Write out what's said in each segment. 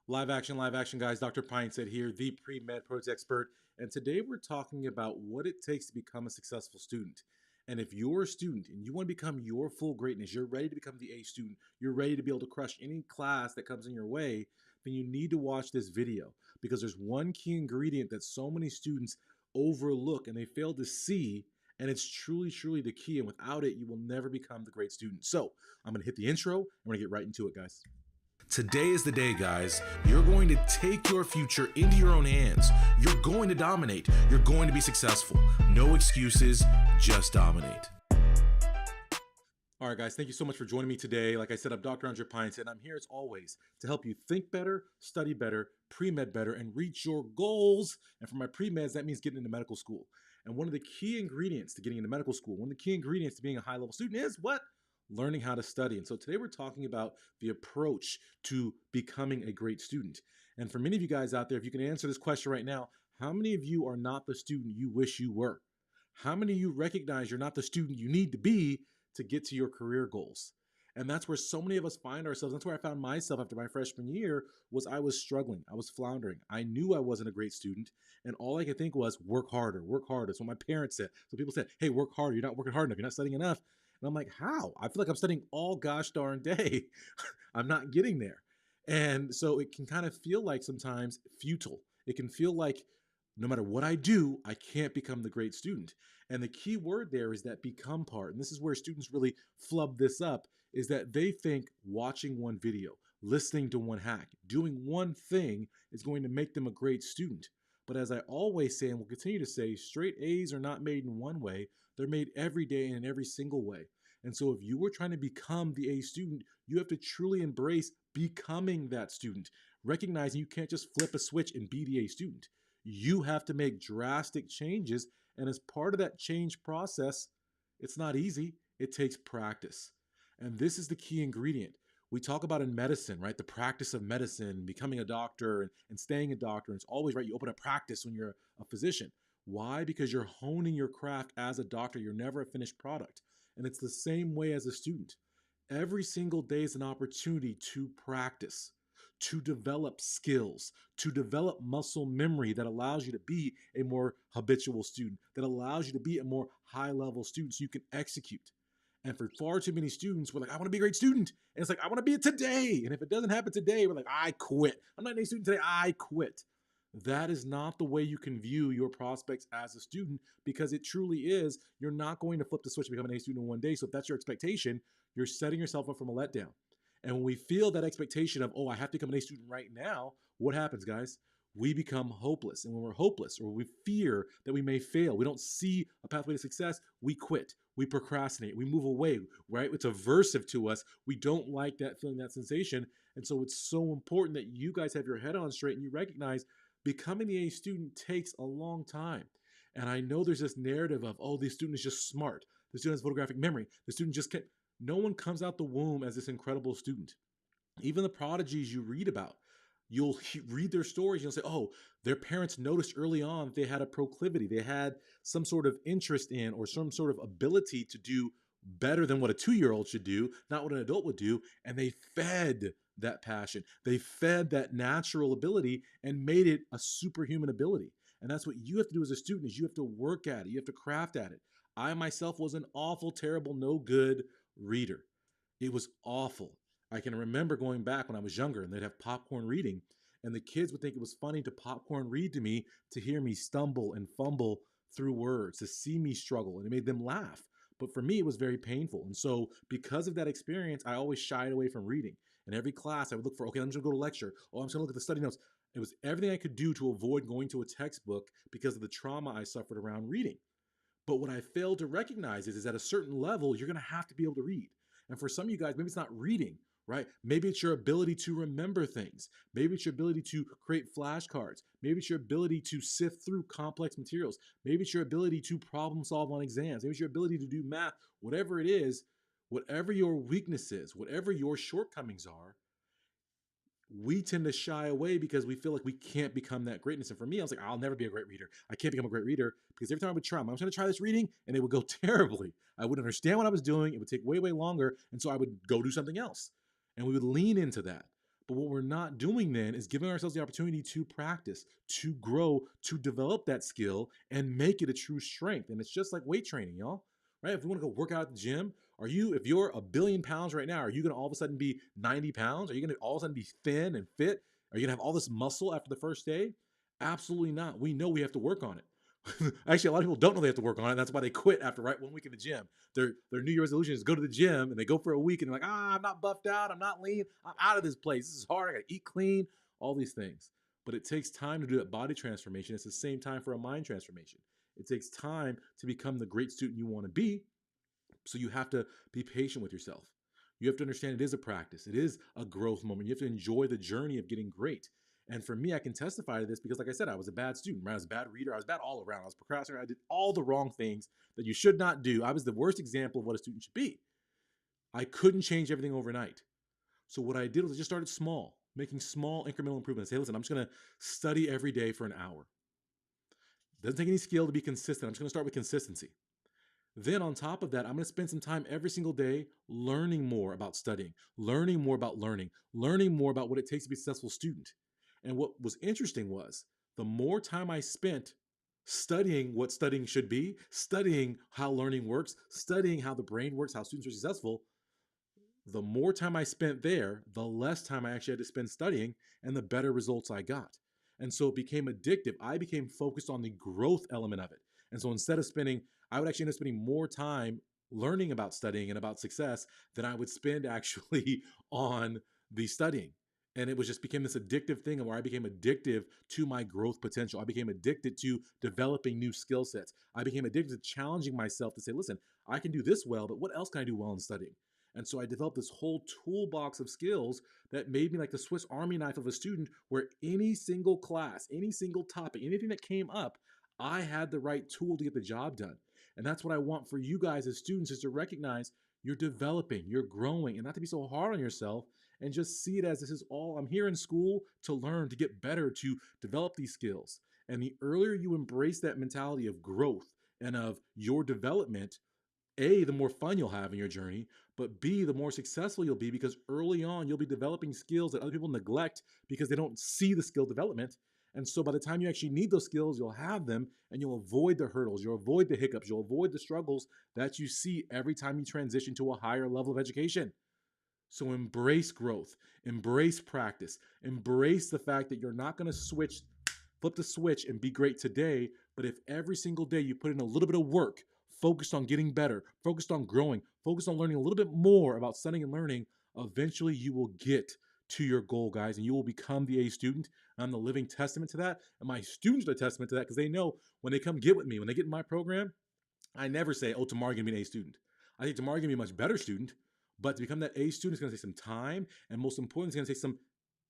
Live action, guys. Dr. Pinesett here, the pre-med pros expert. And today we're talking about what it takes to become a successful student. And if you're a student and you want to become your full greatness, you're ready to become the A student, you're ready to be able to crush any class that comes in your way, then you need to watch this video because there's one key ingredient that so many students overlook and they fail to see. And it's truly, truly the key. And without it, you will never become the great student. So I'm going to hit the intro and we're going to get right into it, guys. Today is the day, guys. You're going to take your future into your own hands. You're going to dominate. You're going to be successful. No excuses, just dominate. All right, guys, thank you so much for joining me today. Like I said, I'm Dr. Andre Pinesett, and I'm here as always to help you think better, study better, pre-med better, and reach your goals. And for my pre-meds, that means getting into medical school. And one of the key ingredients to getting into medical school, one of the key ingredients to being a high-level student is what? Learning how to study. And so today we're talking about the approach to becoming a great student. And for many of you guys out there, if you can answer this question right now, how many of you are not the student you wish you were? How many of you recognize you're not the student you need to be to get to your career goals? And that's where so many of us find ourselves. That's where I found myself after my freshman year was I was struggling. I was floundering. I knew I wasn't a great student. And all I could think was work harder, work harder. That's what my parents said. So people said, hey, work harder. You're not working hard enough. You're not studying enough. And I'm like, how? I feel like I'm studying all gosh darn day. I'm not getting there. And so it can kind of feel like sometimes futile. It can feel like no matter what I do, I can't become the great student. And the key word there is that become part. And this is where students really flub this up, is that they think watching one video, listening to one hack, doing one thing is going to make them a great student. But as I always say, and will continue to say, straight A's are not made in one way. They're made every day and in every single way. And so if you were trying to become the A student, you have to truly embrace becoming that student, recognizing you can't just flip a switch and be the A student. You have to make drastic changes. And as part of that change process, it's not easy. It takes practice. And this is the key ingredient. We talk about in medicine, right? The practice of medicine, becoming a doctor and staying a doctor. And it's always right. You open a practice when you're a physician. Why? Because you're honing your craft as a doctor. You're never a finished product. And it's the same way as a student. Every single day is an opportunity to practice, to develop skills, to develop muscle memory that allows you to be a more habitual student, that allows you to be a more high-level student so you can execute. And for far too many students, we're like, I want to be a great student. And it's like, I want to be it today. And if it doesn't happen today, we're like, I quit. I'm not a student today. I quit. That is not the way you can view your prospects as a student, because it truly is. You're not going to flip the switch and become an A student in one day. So if that's your expectation, you're setting yourself up from a letdown. And when we feel that expectation of, oh, I have to become an A student right now, what happens, guys? We become hopeless. And when we're hopeless, or we fear that we may fail, we don't see a pathway to success, we quit, we procrastinate, we move away, right? It's aversive to us. We don't like that feeling, that sensation. And so it's so important that you guys have your head on straight and you recognize becoming the A student takes a long time. And I know there's this narrative of, oh, the student is just smart. The student has photographic memory. The student just can't. No one comes out the womb as this incredible student. Even the prodigies you read about, you'll read their stories. You'll say, oh, their parents noticed early on that they had a proclivity. They had some sort of interest in or some sort of ability to do better than what a 2-year-old should do, not what an adult would do. And they fed that passion. They fed that natural ability and made it a superhuman ability. And that's what you have to do as a student, is you have to work at it. You have to craft at it. I myself was an awful, terrible, no good reader. It was awful. I can remember going back when I was younger and they'd have popcorn reading, and the kids would think it was funny to popcorn read to me, to hear me stumble and fumble through words, to see me struggle, and it made them laugh. But for me, it was very painful. And so because of that experience, I always shied away from reading. In every class, I would look for, okay, I'm just gonna go to lecture. Oh, I'm just gonna look at the study notes. It was everything I could do to avoid going to a textbook because of the trauma I suffered around reading. But what I failed to recognize is at a certain level, you're gonna have to be able to read. And for some of you guys, maybe it's not reading, right? Maybe it's your ability to remember things. Maybe it's your ability to create flashcards. Maybe it's your ability to sift through complex materials. Maybe it's your ability to problem solve on exams. Maybe it's your ability to do math. Whatever it is, whatever your weakness is, whatever your shortcomings are, we tend to shy away because we feel like we can't become that greatness. And for me, I was like, I'll never be a great reader. I can't become a great reader because every time I would try, I'm going to try this reading and it would go terribly. I wouldn't understand what I was doing. It would take way, way longer. And so I would go do something else. And we would lean into that. But what we're not doing then is giving ourselves the opportunity to practice, to grow, to develop that skill and make it a true strength. And it's just like weight training, y'all, right? If you want to go work out at the gym, if you're 1,000,000,000 pounds right now, are you going to all of a sudden be 90 pounds? Are you going to all of a sudden be thin and fit? Are you going to have all this muscle after the first day? Absolutely not. We know we have to work on it. Actually, a lot of people don't know they have to work on it. That's why they quit after 1 week in the gym. Their New Year's resolution is go to the gym, and they go for a week, and they're like, I'm not buffed out. I'm not lean. I'm out of this place. This is hard. I got to eat clean, all these things. But it takes time to do that body transformation. It's the same time for a mind transformation. It takes time to become the great student you want to be. So you have to be patient with yourself. You have to understand it is a practice. It is a growth moment. You have to enjoy the journey of getting great. And for me, I can testify to this because, like I said, I was a bad student. Right? I was a bad reader. I was bad all around. I was procrastinator. I did all the wrong things that you should not do. I was the worst example of what a student should be. I couldn't change everything overnight. So what I did was I just started small, making small incremental improvements. Hey, listen, I'm just going to study every day for an hour. Doesn't take any skill to be consistent. I'm just going to start with consistency. Then on top of that, I'm going to spend some time every single day learning more about studying, learning more about learning more about what it takes to be a successful student. And what was interesting was the more time I spent studying what studying should be, studying how learning works, studying how the brain works, how students are successful, the more time I spent there, the less time I actually had to spend studying and the better results I got. And so it became addictive. I became focused on the growth element of it. And so instead of I would actually end up spending more time learning about studying and about success than I would spend actually on the studying. And it just became this addictive thing where I became addictive to my growth potential. I became addicted to developing new skill sets. I became addicted to challenging myself to say, listen, I can do this well, but what else can I do well in studying? And so I developed this whole toolbox of skills that made me like the Swiss Army knife of a student where any single class, any single topic, anything that came up, I had the right tool to get the job done. And that's what I want for you guys as students is to recognize you're developing, you're growing, and not to be so hard on yourself and just see it as this is all, I'm here in school to learn, to get better, to develop these skills. And the earlier you embrace that mentality of growth and of your development, A, the more fun you'll have in your journey, but B, the more successful you'll be because early on you'll be developing skills that other people neglect because they don't see the skill development. And so by the time you actually need those skills, you'll have them and you'll avoid the hurdles, you'll avoid the hiccups, you'll avoid the struggles that you see every time you transition to a higher level of education. So embrace growth, embrace practice, embrace the fact that you're not going to flip the switch and be great today, but if every single day you put in a little bit of work, focused on getting better, focused on growing, focused on learning a little bit more about studying and learning, eventually you will get to your goal, guys, and you will become the A student. I'm the living testament to that, and my students are the testament to that because they know when they come get with me, when they get in my program, I never say, oh, tomorrow you're going to be an A student. I think tomorrow you're going to be a much better student, but to become that A student is going to take some time, and most importantly, it's going to take some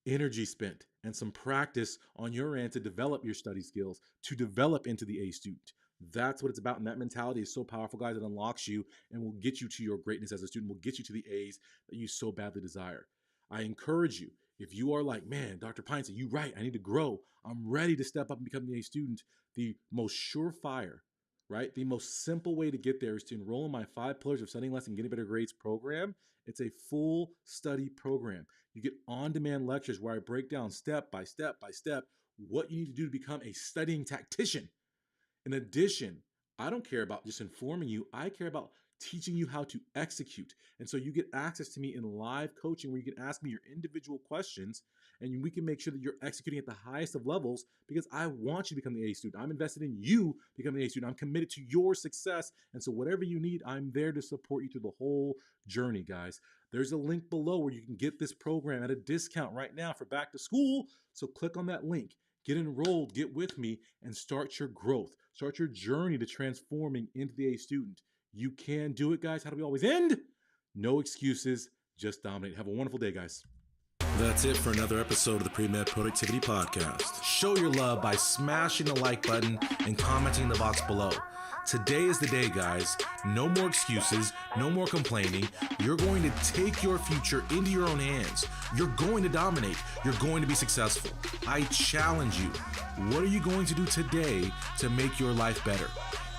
energy spent and some practice on your end to develop your study skills, to develop into the A student. That's what it's about, and that mentality is so powerful, guys. It unlocks you and will get you to your greatness as a student, will get you to the A's that you so badly desire. I encourage you, if you are like, man, Dr. Pinesett, you're right, I need to grow. I'm ready to step up and become the A student. The most surefire, right? The most simple way to get there is to enroll in my 5 Pillars of Studying Less and Getting Better Grades program. It's a full study program. You get on-demand lectures where I break down step by step by step what you need to do to become a studying tactician. In addition, I don't care about just informing you. I care about teaching you how to execute. And so you get access to me in live coaching where you can ask me your individual questions and we can make sure that you're executing at the highest of levels because I want you to become the A student. I'm invested in you becoming the A student. I'm committed to your success. And so whatever you need, I'm there to support you through the whole journey, guys. There's a link below where you can get this program at a discount right now for back to school. So click on that link. Get enrolled, get with me, and start your growth. Start your journey to transforming into the A student. You can do it, guys. How do we always end? No excuses, just dominate. Have a wonderful day, guys. That's it for another episode of the Premed Productivity Podcast. Show your love by smashing the like button and commenting in the box below. Today is the day, guys. No more excuses, no more complaining. You're going to take your future into your own hands. You're going to dominate. You're going to be successful. I challenge you. What are you going to do today to make your life better?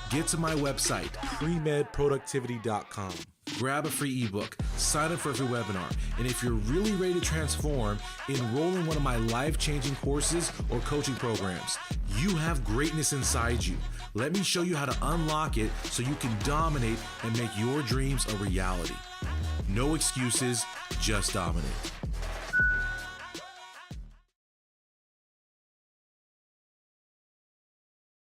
Get to my website, premedproductivity.com. grab a free ebook, sign up for a free webinar, and if you're really ready to transform, enroll in one of my life-changing courses or coaching programs. You have greatness inside you. Let me show you how to unlock it so you can dominate and make your dreams a reality. No excuses, just dominate.